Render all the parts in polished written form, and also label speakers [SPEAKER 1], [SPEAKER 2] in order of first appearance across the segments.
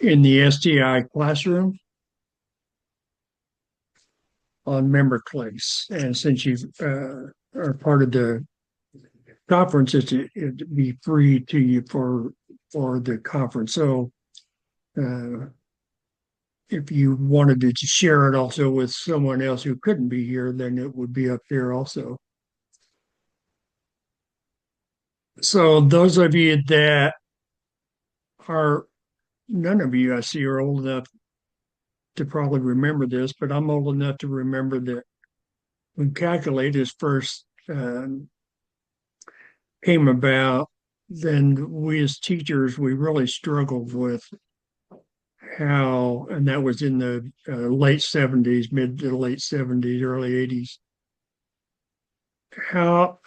[SPEAKER 1] in the STI classroom on MemberClace. And since you are part of the conference, it'd be free to you for the conference. So uh, if you wanted to share it also with someone else who couldn't be here, then it would be up there also. So those of you that are, none of you I see are old enough to probably remember this, but I'm old enough to remember that when calculators first came about, then we as teachers, we really struggled with how, and that was in the late 70s, mid to late 70s, early 80s, how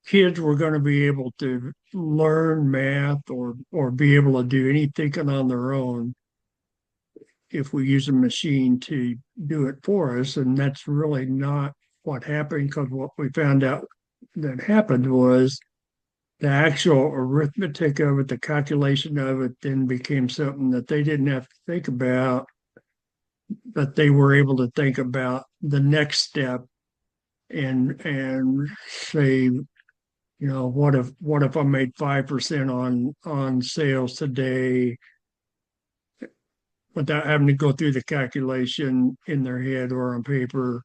[SPEAKER 1] kids were going to be able to learn math or be able to do any thinking on their own if we use a machine to do it for us. And that's really not what happened, because what we found out that happened was the actual arithmetic of it, the calculation of it, then became something that they didn't have to think about, but they were able to think about the next step and say, what if I made 5% on sales today without having to go through the calculation in their head or on paper.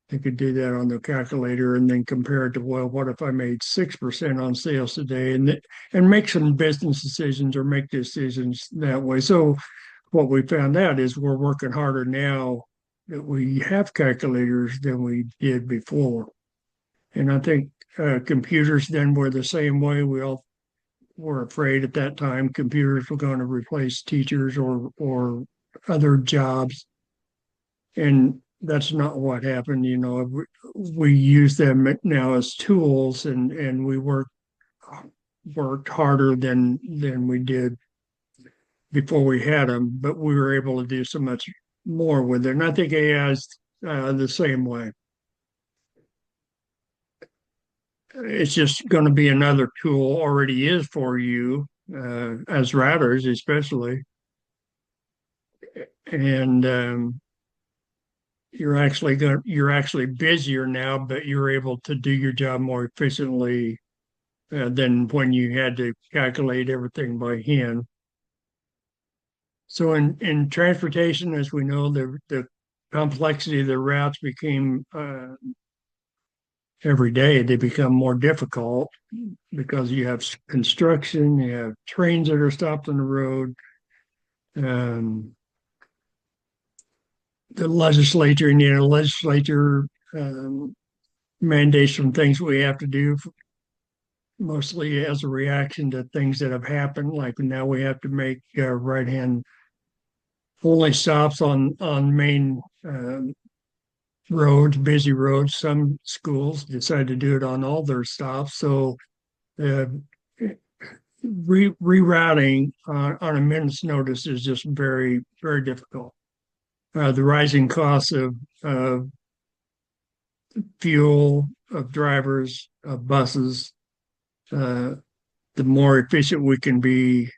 [SPEAKER 1] They could do that on their calculator and then compare it to, well, what if I made 6% on sales today, and make some business decisions or make decisions that way. So what we found out is we're working harder now that we have calculators than we did before. And I think computers then were the same way. We all were afraid at that time computers were going to replace teachers or other jobs. And that's not what happened. We use them now as tools, and we worked harder than we did before we had them, but we were able to do so much more with it. And I think AI is the same way. It's just going to be another tool, already is for you as writers, especially. And you're actually busier now, but you're able to do your job more efficiently than when you had to calculate everything by hand. So in transportation, as we know, the complexity of the routes became every day they become more difficult because you have construction, you have trains that are stopped on the road. Um, the legislature, legislature mandates some things we have to do, mostly as a reaction to things that have happened. Like now we have to make right hand only stops on main roads, busy roads. Some schools decide to do it on all their stops. So uh, rerouting on a minute's notice is just very, very difficult. The rising costs of fuel, of drivers, of buses, uh, the more efficient we can be,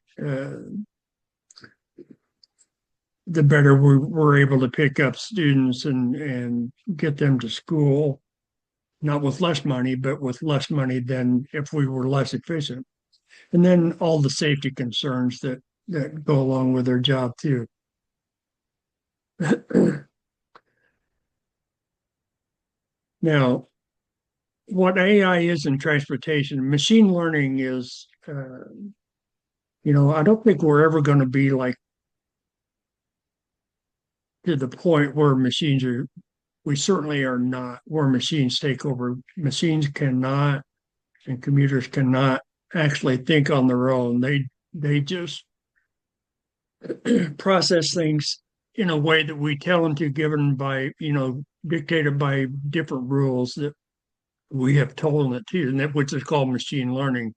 [SPEAKER 1] the better we're able to pick up students and get them to school, not with less money, but with less money than if we were less efficient. And then all the safety concerns that go along with their job too. Now, what AI is in transportation, machine learning is, I don't think we're ever going to be like to the point where machines are, we certainly are not, where machines take over. Machines cannot, and computers cannot actually think on their own. They just process things in a way that we tell them to, given by, dictated by different rules that we have told them it to, and that which is called machine learning,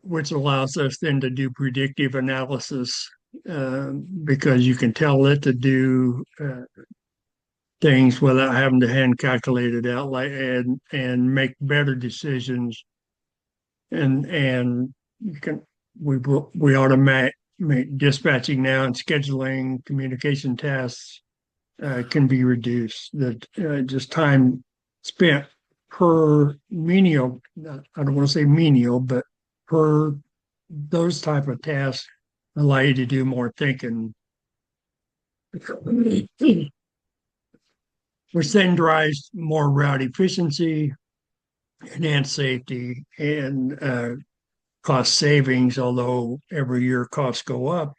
[SPEAKER 1] which allows us then to do predictive analysis because you can tell it to do things without having to hand calculate it out, like and make better decisions and you can we automate dispatching now and scheduling communication tasks can be reduced. That just time spent per menial, I don't want to say menial, but per those type of tasks allow you to do more thinking, which then drives more route efficiency, enhanced safety, and cost savings, although every year costs go up,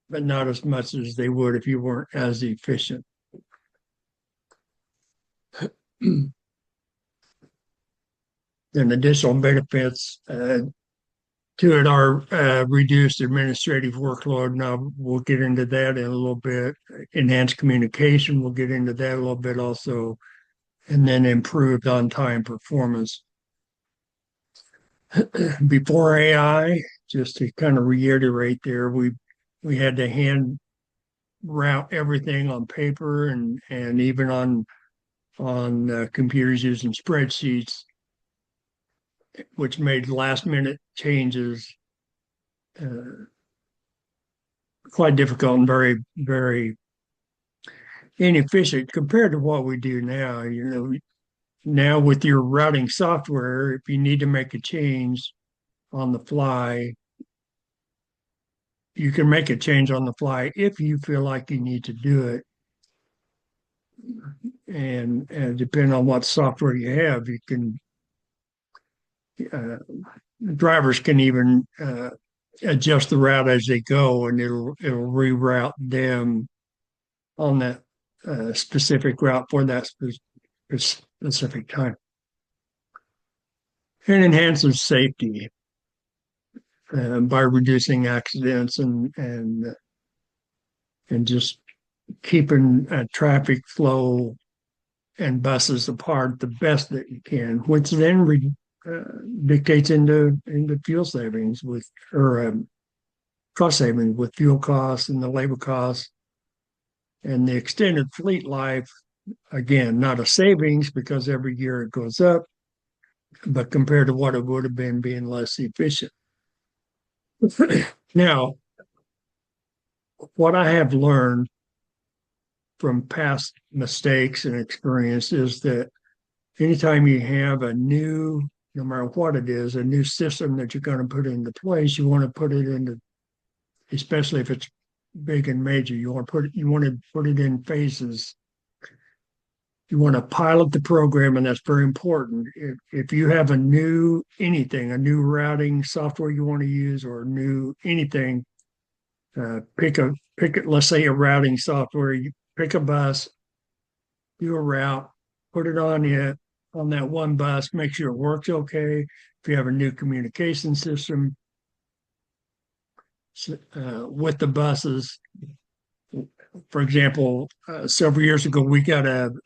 [SPEAKER 1] but not as much as they would if you weren't as efficient. And additional benefits to it are reduced administrative workload. Now we'll get into that in a little bit. Enhanced communication, we'll get into that a little bit also, and then improved on-time performance. Before AI, just to kind of reiterate there, we had to hand route everything on paper and even on computers using spreadsheets, which made last minute changes quite difficult and very, very inefficient compared to what we do now. You know, now with your routing software, if you need to make a change on the fly, you can make a change on the fly if you feel like you need to do it. And depending on what software you have, you can drivers can even adjust the route as they go, and it'll reroute them on that specific route for that specific time. And enhances safety by reducing accidents and just keeping traffic flow and buses apart the best that you can, which then dictates into fuel savings or cost savings with fuel costs and the labor costs and the extended fleet life. Again, not a savings because every year it goes up, but compared to what it would have been being less efficient. Now, what I have learned from past mistakes and experience is that anytime you have a new, no matter what it is, a new system that you're going to put into place, you want to put it into, especially if it's big and major, you want to put it in phases. You want to pilot the program, and that's very important. If you have a new routing software you want to use, or new anything, pick it. Let's say a routing software. You pick a bus, do a route, put it on that one bus, make sure it works okay. If you have a new communication system with the buses, for example, several years ago, we got a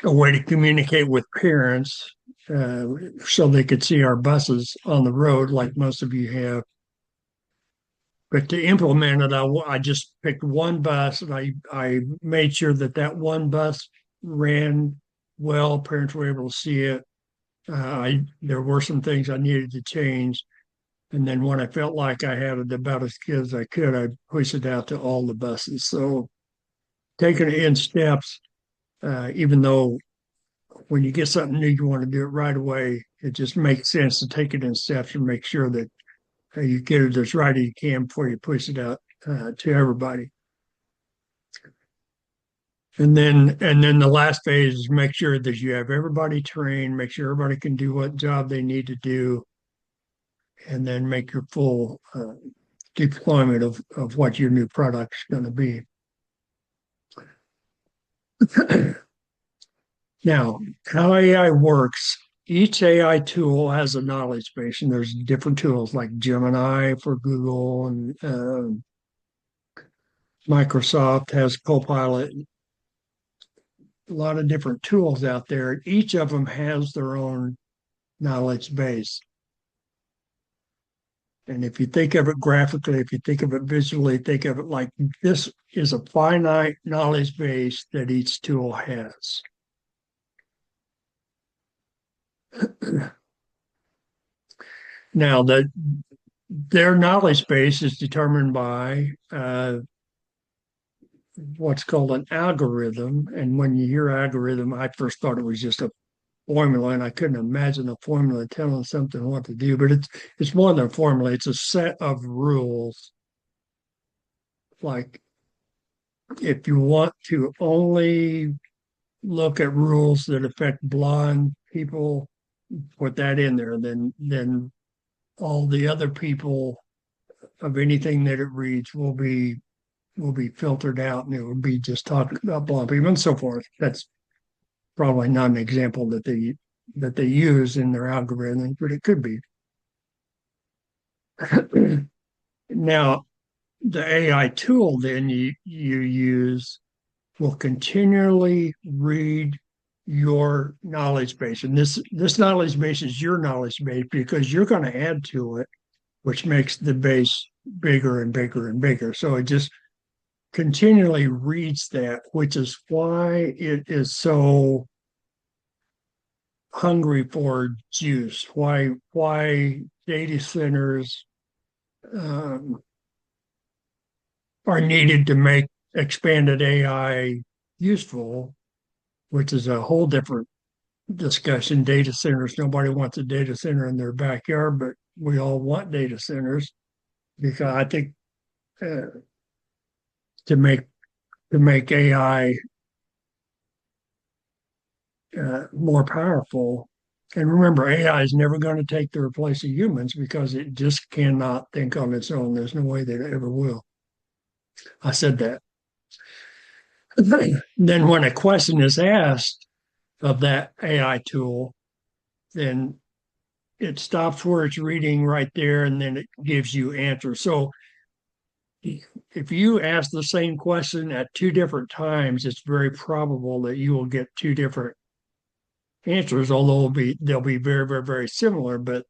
[SPEAKER 1] way to communicate with parents so they could see our buses on the road, like most of you have. But to implement it, I just picked one bus, and I made sure that one bus ran well. Parents were able to see it. There were some things I needed to change. And then when I felt like I had it about as good as I could, I pushed it out to all the buses. So taking it in steps, even though when you get something new, you want to do it right away, it just makes sense to take it in steps and make sure that you get it as right as you can before you push it out to everybody. And then the last phase is make sure that you have everybody trained, make sure everybody can do what job they need to do, and then make your full deployment of what your new product is going to be. Now, how AI works, each AI tool has a knowledge base, and there's different tools like Gemini for Google, and Microsoft has Copilot. A lot of different tools out there. Each of them has their own knowledge base. And if you think of it graphically, if you think of it visually, think of it like this is a finite knowledge base that each tool has. Now, their knowledge base is determined by what's called an algorithm. And when you hear algorithm, I first thought it was just a formula, and I couldn't imagine a formula telling something what to do. But it's more than a formula; it's a set of rules. Like if you want to only look at rules that affect blind people, put that in there. Then all the other people of anything that it reads will be filtered out, and it will be just talking about blind people and so forth. That's probably not an example that they use in their algorithm, but it could be. Now, the AI tool then you use will continually read your knowledge base. And this knowledge base is your knowledge base because you're going to add to it, which makes the base bigger and bigger and bigger. So it just continually reads that, which is why it is so hungry for juice, why data centers um, are needed to make expanded AI useful, which is a whole different discussion. Data centers, nobody wants a data center in their backyard, but we all want data centers because I think uh, to make AI more powerful. And remember, AI is never going to take the place of humans because it just cannot think on its own. There's no way that it ever will. I said that. Then when a question is asked of that AI tool, then it stops where it's reading right there and then it gives you answers. So if you ask the same question at two different times, it's very probable that you will get two different answers, although they'll be very, very, very similar, but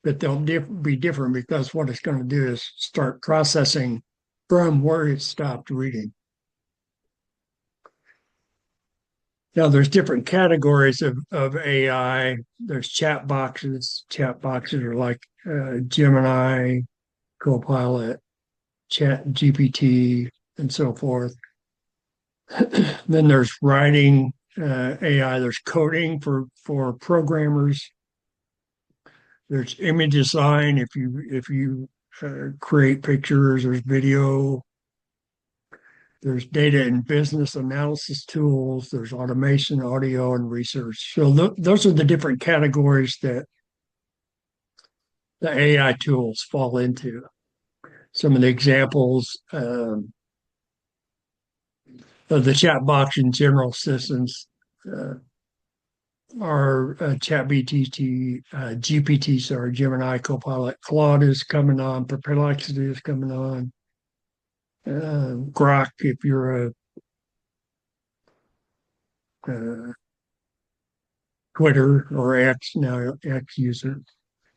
[SPEAKER 1] they'll be different because what it's going to do is start processing from where it stopped reading. Now, there's different categories of AI. There's chat boxes. Chat boxes are like Gemini, Copilot, Chat GPT, and so forth. Then there's writing AI. There's coding for programmers. There's image design. If you create pictures, there's video. There's data and business analysis tools. There's automation, audio, and research. So those are the different categories that the AI tools fall into. Some of the examples of the chat box in general systems uh, are GPT, sorry, Gemini, Copilot, Claude is coming on, Perplexity is coming on, Grok if you're a uh, Twitter or X now X user.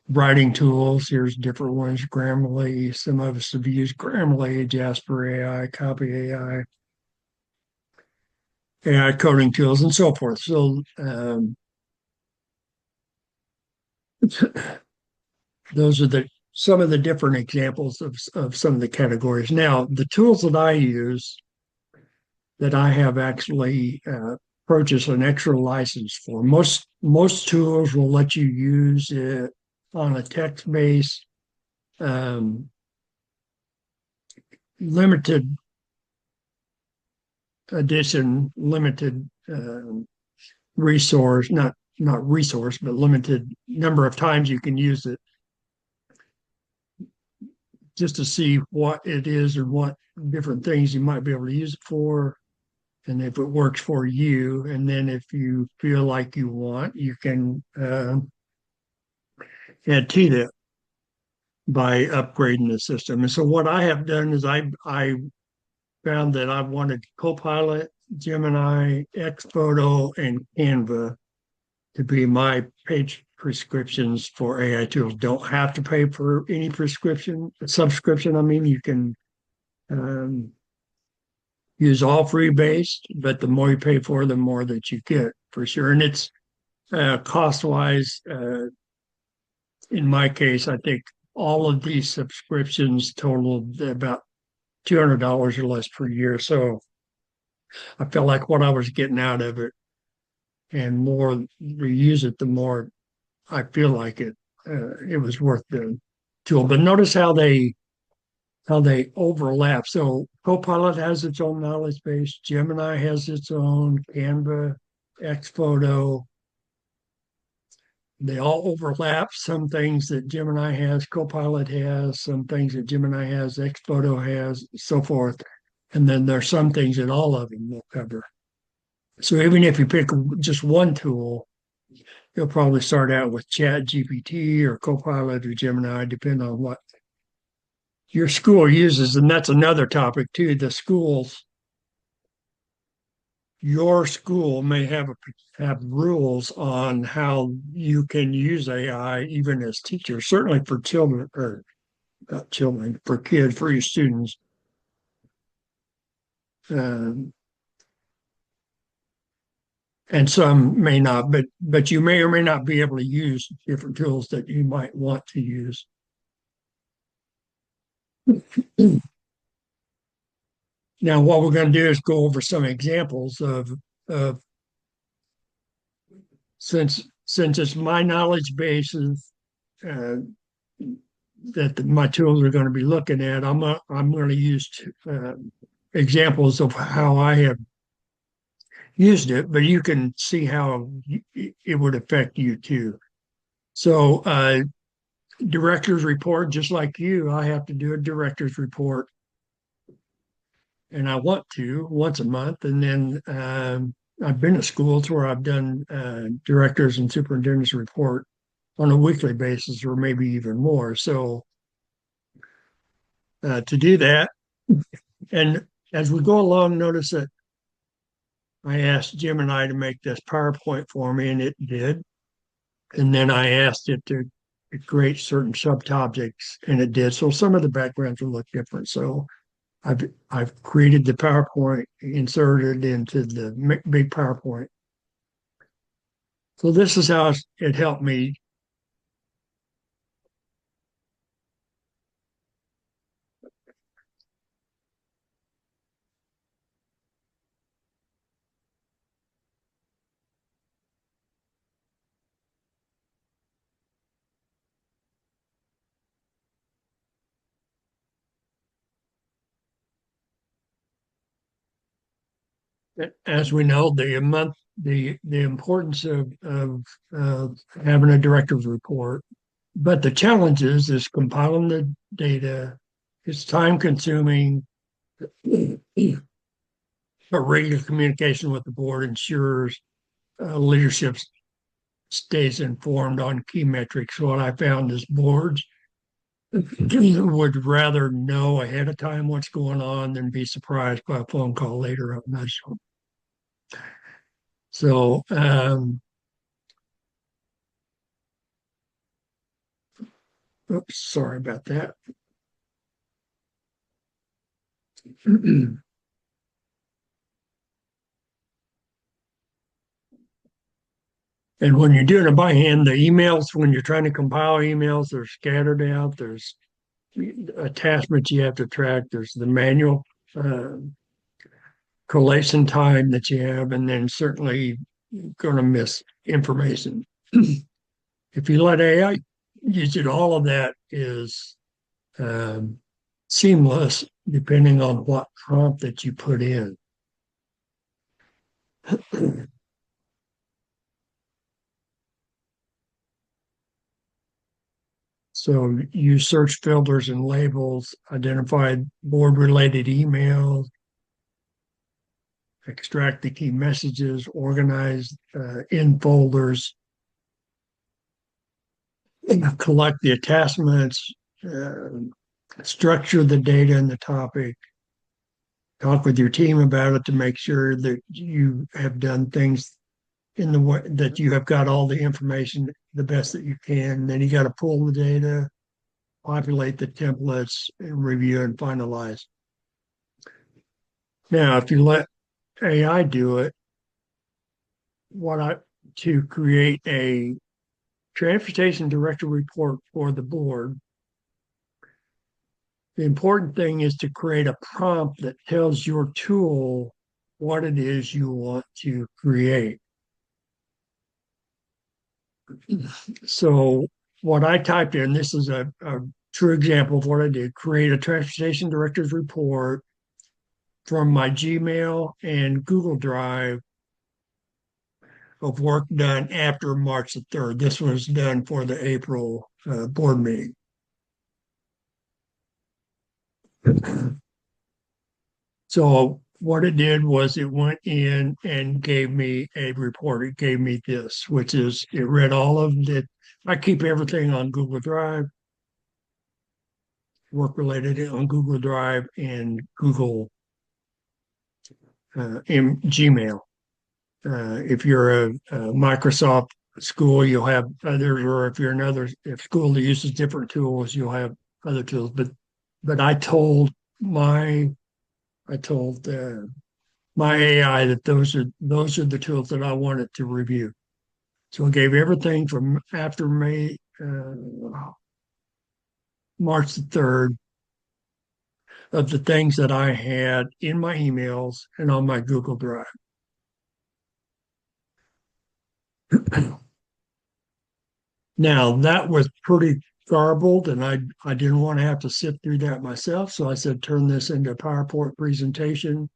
[SPEAKER 1] Writing tools, here's different ones, Grammarly. Some of us have used Grammarly, Jasper AI, Copy AI coding tools, and so forth. So those are the some of the different examples of some of the categories. Now, the tools that I use that I have actually purchased an extra license for. Most tools will let you use it on a text-based um, limited edition, limited resource, not resource, but limited number of times you can use it just to see what it is or what different things you might be able to use it for and if it works for you. And then if you feel like you want, you can add to that by upgrading the system. And so what I have done is I found that I wanted Copilot, Gemini, Xphoto, and Canva to be my paid prescriptions for AI tools. Don't have to pay for any subscription. I mean, you can um, use all free based, but the more you pay for, the more that you get for sure. And it's cost wise, in my case, I think all of these subscriptions totaled about $200 or less per year. So I felt like what I was getting out of it, and more you use it, the more I feel like it was worth the tool. But notice how they overlap. So Copilot has its own knowledge base, Gemini has its own, Canva, Xphoto. They all overlap. Some things that Gemini has, Copilot has, some things that Gemini has, Xphoto has, so forth. And then there's some things that all of them will cover. So even if you pick just one tool, you'll probably start out with Chat GPT or Copilot or Gemini, depending on what your school uses. And that's another topic too. Your school may have rules on how you can use AI even as teachers, certainly for children, or not children, for kids, for your students. Um, and some may not, but you may or may not be able to use different tools that you might want to use. Now, what we're going to do is go over some examples of since it's my knowledge bases uh, that my tools are going to be looking at. I'm going to use examples of how I have used it, but you can see how it would affect you too. So, director's report, just like you, I have to do a director's report, and I want to once a month. And then I've been to schools where I've done directors and superintendents report on a weekly basis, or maybe even more. So to do that, and as we go along, notice that I asked Gemini to make this PowerPoint for me, and it did. And then I asked it to create certain subtopics, and it did. So some of the backgrounds will look different. So I've created the PowerPoint, inserted into the big PowerPoint. So this is how it helped me. As we know, the importance of having a director's report, but the challenges is compiling the data. It's time consuming. But regular communication with the board ensures leadership stays informed on key metrics. What I found is boards would rather know ahead of time what's going on than be surprised by a phone call later on. So, oops, sorry about that. And when you're doing it by hand, the emails, when you're trying to compile emails, they're scattered out. There's attachments you have to track. There's the manual uh, collation time that you have, and then certainly going to miss information. If you let AI use it, all of that is um, seamless depending on what prompt that you put in. So use search filters and labels, identify board related emails, extract the key messages, organize in folders, collect the attachments, uh, structure the data and the topic, talk with your team about it to make sure that you have done things in the way that you have got all the information the best that you can. Then you got to pull the data, populate the templates, and review and finalize. Now, if you let AI do it, what I to create a transportation director report for the board. The important thing is to create a prompt that tells your tool what it is you want to create. So what I typed in, this is a true example of what I did, create a transportation director's report from my Gmail and Google Drive of work done after March the 3rd. This was done for the April board meeting. So what it did was it went in and gave me a report. It gave me this, which is it read all of it. I keep everything on Google Drive, work related on Google Drive and Google in Gmail. If you're a Microsoft school, you'll have others, or if you're another if school that uses different tools, you'll have other tools. But I told my AI that those are the tools that I wanted to review. So I gave everything from after March the 3rd of the things that I had in my emails and on my Google Drive. Now that was pretty garbled, and I didn't want to have to sit through that myself. So I said, turn this into a PowerPoint presentation.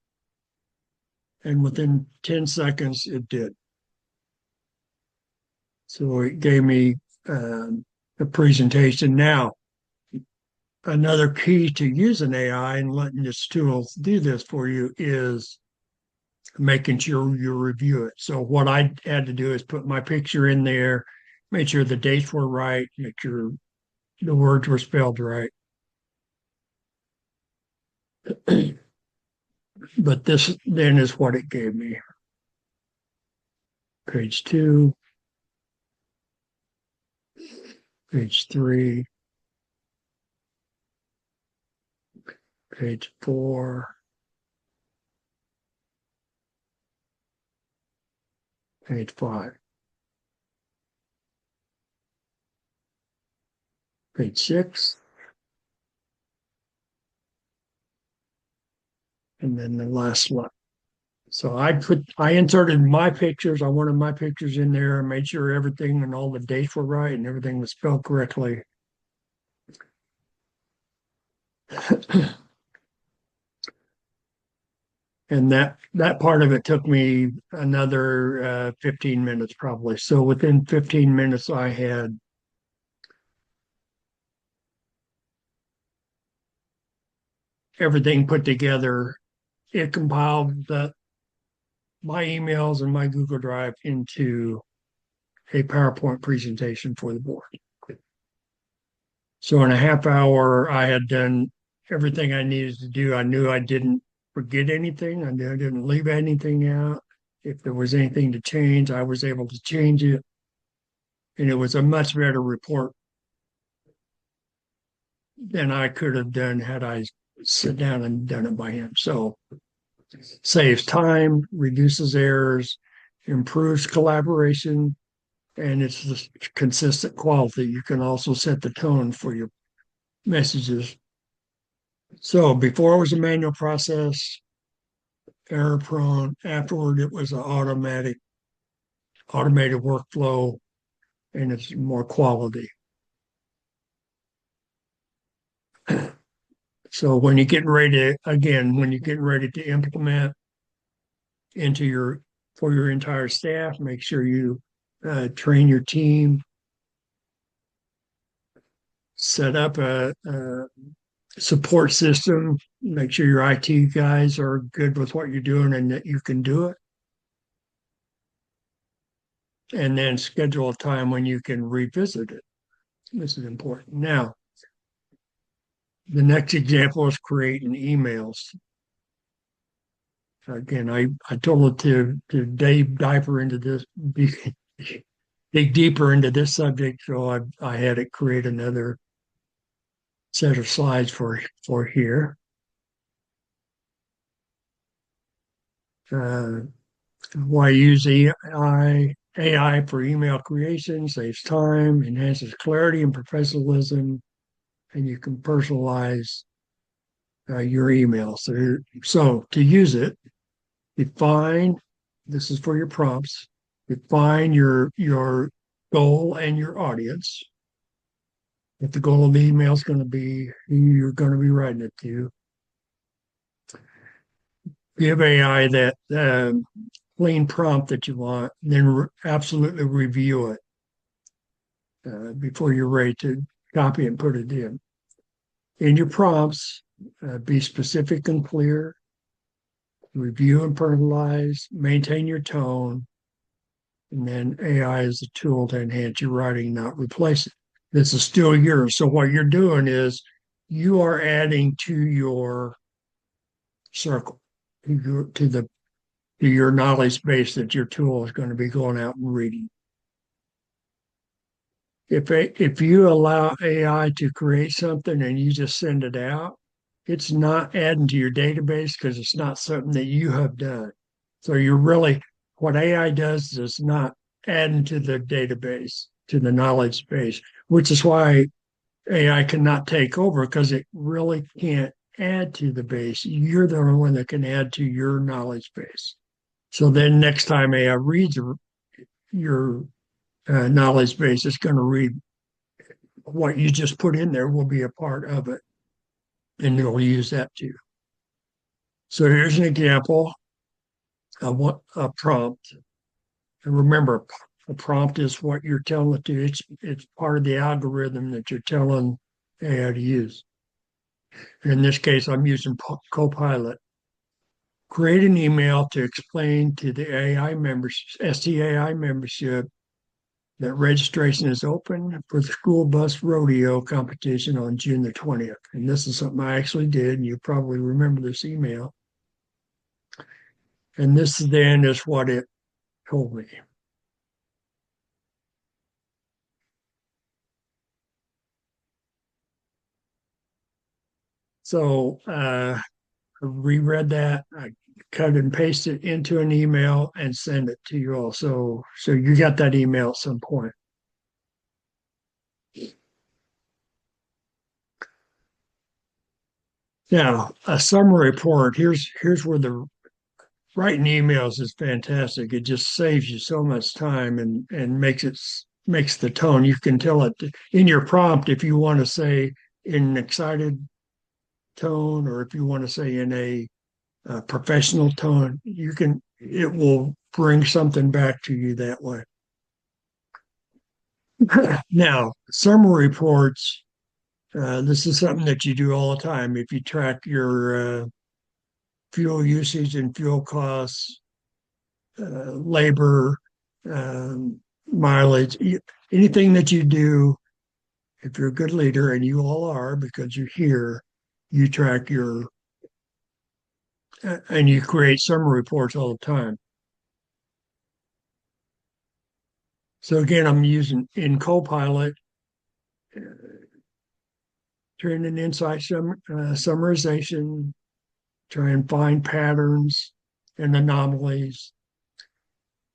[SPEAKER 1] And within 10 seconds, it did. So it gave me a presentation. Now, another key to using AI and letting this tool do this for you is making sure you review it. So what I had to do is put my picture in there, make sure the dates were right, make sure the words were spelled right. But this then is what it gave me. Page 2, page 3, page 4, page 5, page 6, and then the last slide. So I inserted my pictures. I wanted my pictures in there and made sure everything and all the dates were right and everything was spelled correctly. And that part of it took me another 15 minutes probably. So within 15 minutes, I had everything put together. It compiled my emails and my Google Drive into a PowerPoint presentation for the board. So in a half hour, I had done everything I needed to do. I knew I didn't forget anything. I knew I didn't leave anything out. If there was anything to change, I was able to change it. And it was a much better report than I could have done had I sit down and done it by him. So saves time, reduces errors, improves collaboration, and it's the consistent quality. You can also set the tone for your messages. So before it was a manual process, error prone. Afterward, it was an automated workflow, and it's more quality. So when you're getting ready to implement for your entire staff, make sure you train your team, set up a support system, make sure your IT guys are good with what you're doing and that you can do it. And then schedule a time when you can revisit it. This is important. Now, the next example is creating emails. Again, I told it to dig deeper into this, dig deeper into this subject. So I had it create another set of slides for here. Why use AI? AI for email creation saves time, enhances clarity and professionalism, and you can personalize your email. So to use it, define, this is for your prompts, define your goal and your audience. If the goal of the email is going to be who you're going to be writing it to, give AI that clean prompt that you want, and then absolutely review it before you're ready to copy and put it in. In your prompts, be specific and clear, review and personalize, maintain your tone, and then AI is a tool to enhance your writing, not replace it. This is still yours. So what you're doing is you are adding to your circle, to your knowledge base that your tool is going to be going out and reading. If you allow AI to create something and you just send it out, it's not adding to your database because it's not something that you have done. So you're really, what AI does is not adding to the database, to the knowledge base, which is why AI cannot take over because it really can't add to the base. You're the only one that can add to your knowledge base. So then next time AI reads your knowledge base, it's going to read what you just put in there will be a part of it, and it'll use that too. So here's an example of what a prompt. And remember, a prompt is what you're telling it to. It's part of the algorithm that you're telling AI to use. In this case, I'm using Copilot. Create an email to explain to the AI membership, STAI membership, that registration is open for the school bus rodeo competition on June the 20th. And this is something I actually did, and you probably remember this email. And this then is what it told me. So I reread that, I cut and pasted it into an email and send it to you all. So you got that email at some point. Now, a summary report. Here's where the writing emails is fantastic. It just saves you so much time and makes the tone. You can tell it in your prompt if you want to say in an excited tone or if you want to say in a professional tone. It will bring something back to you that way. Now, summary reports. This is something that you do all the time. If you track your fuel usage and fuel costs, labor, mileage, anything that you do, if you're a good leader, and you all are because you're here, you track and you create summary reports all the time. So again, I'm using in Copilot, turn an insight summarization, try and find patterns and anomalies,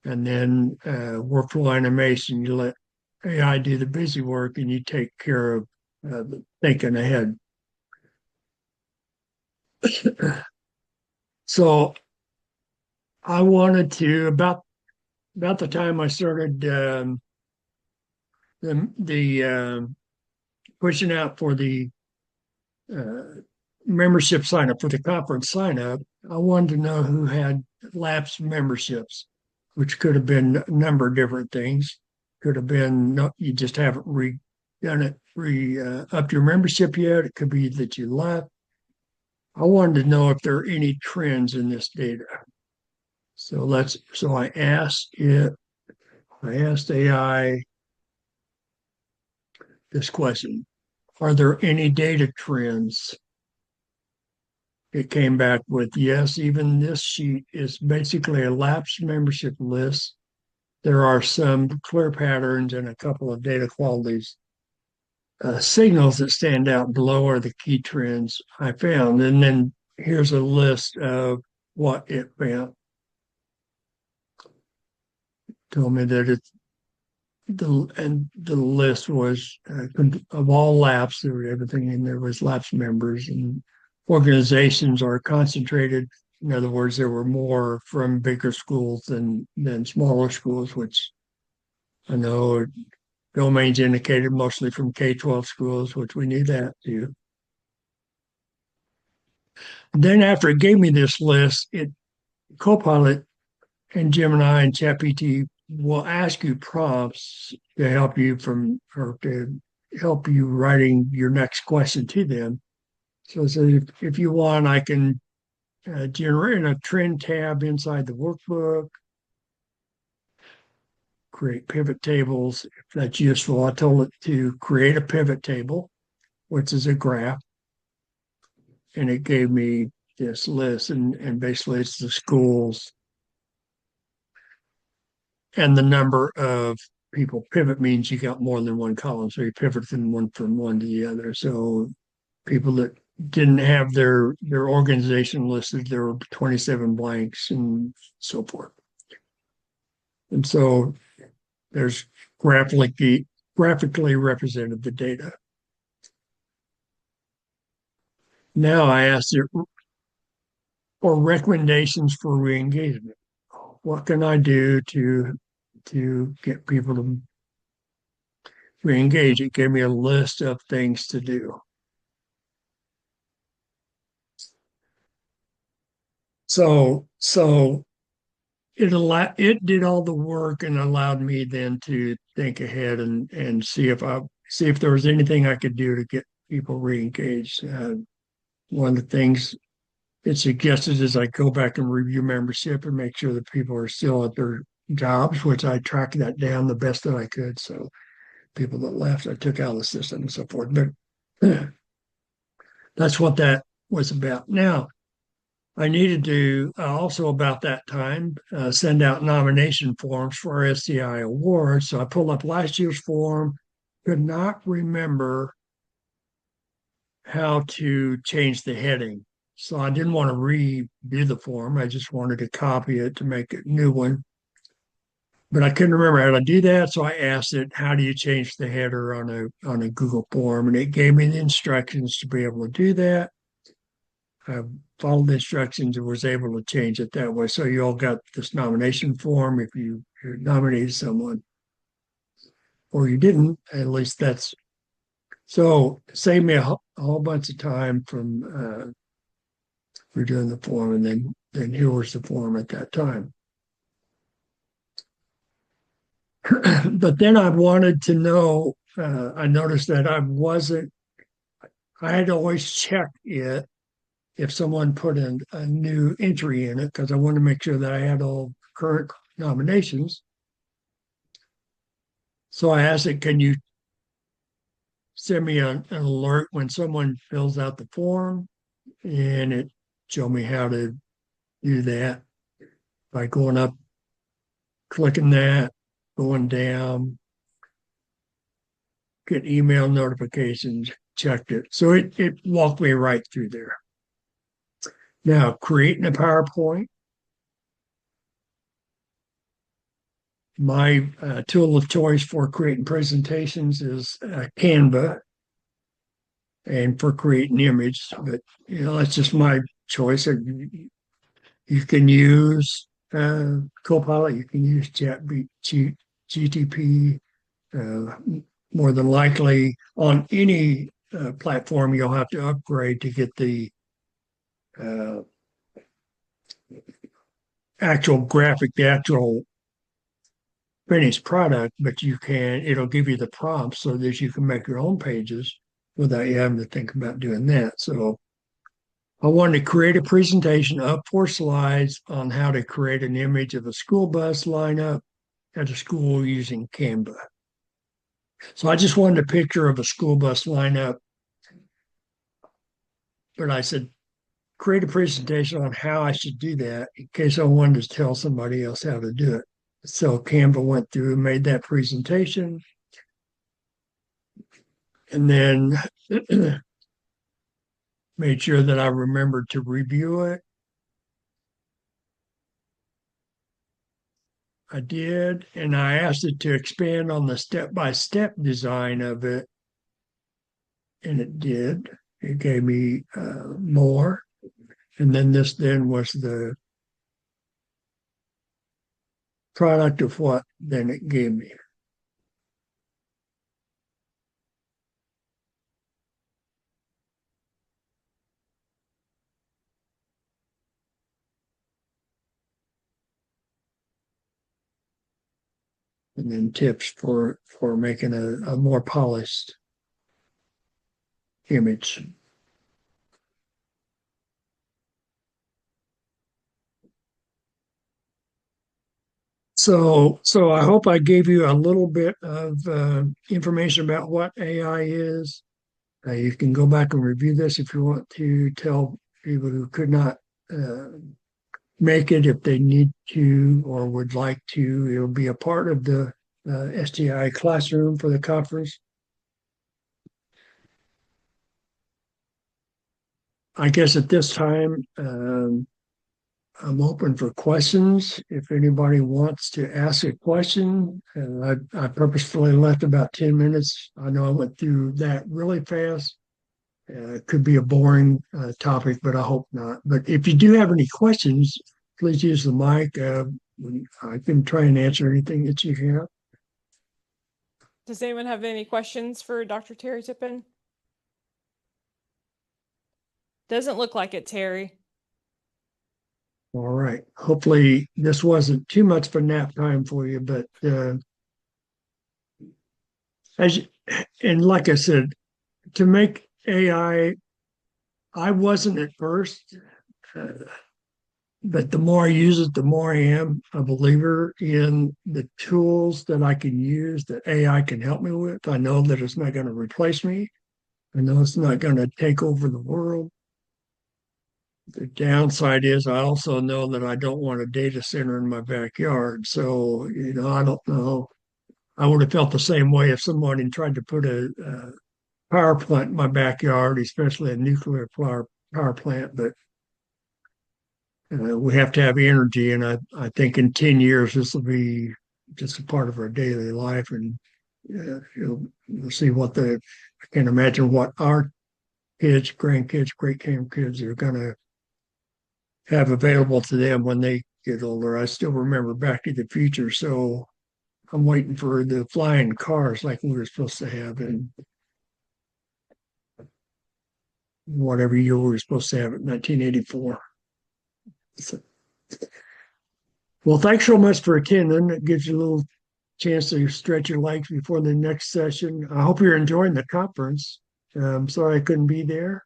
[SPEAKER 1] and then workflow animation. You let AI do the busy work, and you take care of thinking ahead. So I wanted to about the time I started the pushing out for the uh, membership sign up for the conference sign up. I wanted to know who had lapsed memberships, which could have been a number of different things. Could have been no, you just haven't done it upped your membership yet. It could be that you left. I wanted to know if there are any trends in this data. So I asked AI this question. Are there any data trends? It came back with yes, even this sheet is basically a lapsed membership list. There are some clear patterns and a couple of data qualities. Signals that stand out below are the key trends I found. And then here's a list of what it found. told me that the list was of all LAPs. There was everything in there was LAPS members, and organizations are concentrated. In other words, there were more from bigger schools than smaller schools, which I know domains indicated mostly from K-12 schools, which we knew that too. Then after it gave me this list, it Copilot and Gemini and ChatGPT will ask you prompts to help you from or to help you writing your next question to them. So if you want, I can generate a trend tab inside the workbook, create pivot tables if that's useful. I told it to create a pivot table, which is a graph, and it gave me this list, and basically it's the schools and the number of people. Pivot means you got more than one column, so you pivot from one to the other. So people that didn't have their organization listed, there were 27 blanks and so forth. And so there's graphically represented the data. Now I asked it for recommendations for re-engagement. What can I do to get people to re-engage? It gave me a list of things to do. So it did all the work and allowed me then to think ahead and see if there was anything I could do to get people re-engaged. One of the things it suggested is I go back and review membership and make sure that people are still at their jobs, which I tracked that down the best that I could. So people that left, I took out of the system and so forth. But that's what that was about. Now, I needed to also about that time send out nomination forms for our SCI awards. So I pulled up last year's form, could not remember how to change the heading. So I didn't want to redo the form. I just wanted to copy it to make a new one. But I couldn't remember how to do that. So I asked it, how do you change the header on a Google form? And it gave me the instructions to be able to do that. I followed the instructions and was able to change it that way. So you all got this nomination form if you nominated someone, or you didn't. At least that's so saved me a whole bunch of time from redoing the form, and then here was the form at that time. But then I wanted to know. I noticed that I had to always check it if someone put in a new entry in it because I wanted to make sure that I had all current nominations. So I asked it, can you send me an alert when someone fills out the form? And it showed me how to do that by going up, clicking that, going down, get email notifications, checked it. So it walked me right through there. Now, creating a PowerPoint. My tool of choice for creating presentations is Canva, and for creating image. But that's just my choice. You can use Copilot. You can use GTP. More than likely, on any platform, you'll have to upgrade to get the actual graphic, the actual finished product, but it'll give you the prompts so that you can make your own pages without you having to think about doing that. So I wanted to create a presentation of 4 slides on how to create an image of a school bus lineup at a school using Canva. So I just wanted a picture of a school bus lineup, but I said, create a presentation on how I should do that in case I wanted to tell somebody else how to do it. So Canva went through and made that presentation. And then made sure that I remembered to review it. I did, and I asked it to expand on the step-by-step design of it, and it did. It gave me more, and then this then was the product of what then it gave me. And then tips for making a more polished image. So I hope I gave you a little bit of information about what AI is. You can go back and review this if you want to tell people who could not uh, make it if they need to or would like to. It'll be a part of the STI classroom for the conference. I guess at this time, I'm open for questions. If anybody wants to ask a question, I purposefully left about 10 minutes. I know I went through that really fast. It could be a boring topic, but I hope not. But if you do have any questions, please use the mic. I can try and answer anything that you have.
[SPEAKER 2] Does anyone have any questions for Dr. Terry Tippin? Doesn't look like it, Terry.
[SPEAKER 1] All right. Hopefully, this wasn't too much for nap time for you, but as you, and like I said, to make I wasn't at first, uh, but the more I use it, the more I am a believer in the tools that I can use that AI can help me with. I know that it's not going to replace me. I know it's not going to take over the world. The downside is I also know that I don't want a data center in my backyard. So, I don't know. I would have felt the same way if somebody tried to put a power plant in my backyard, especially a nuclear power plant. But we have to have energy, and I think in 10 years this will be just a part of our daily life, and you'll see what the I can imagine what our kids, grandkids, great grandkids are going to have available to them when they get older. I still remember Back to the Future, so I'm waiting for the flying cars like we were supposed to have in whatever year we were supposed to have it, 1984. So, well, thanks so much for attending. It gives you a little chance to stretch your legs before the next session. I hope you're enjoying the conference. I'm sorry I couldn't be there.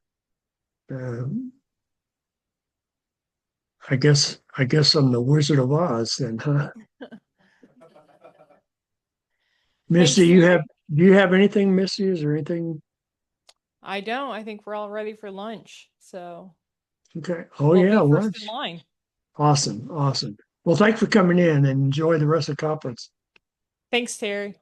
[SPEAKER 1] Um, I guess I'm the Wizard of Oz then, huh? Misty,
[SPEAKER 2] Terry.
[SPEAKER 1] do you have anything, Misty? Is there anything?
[SPEAKER 2] I don't. I think we're all ready for lunch. So
[SPEAKER 1] Okay. Oh
[SPEAKER 2] we'll
[SPEAKER 1] yeah,
[SPEAKER 2] be first in
[SPEAKER 1] lunch.
[SPEAKER 2] line.
[SPEAKER 1] Awesome, awesome. Well, thanks for coming in and enjoy the rest of the conference.
[SPEAKER 2] Thanks, Terry.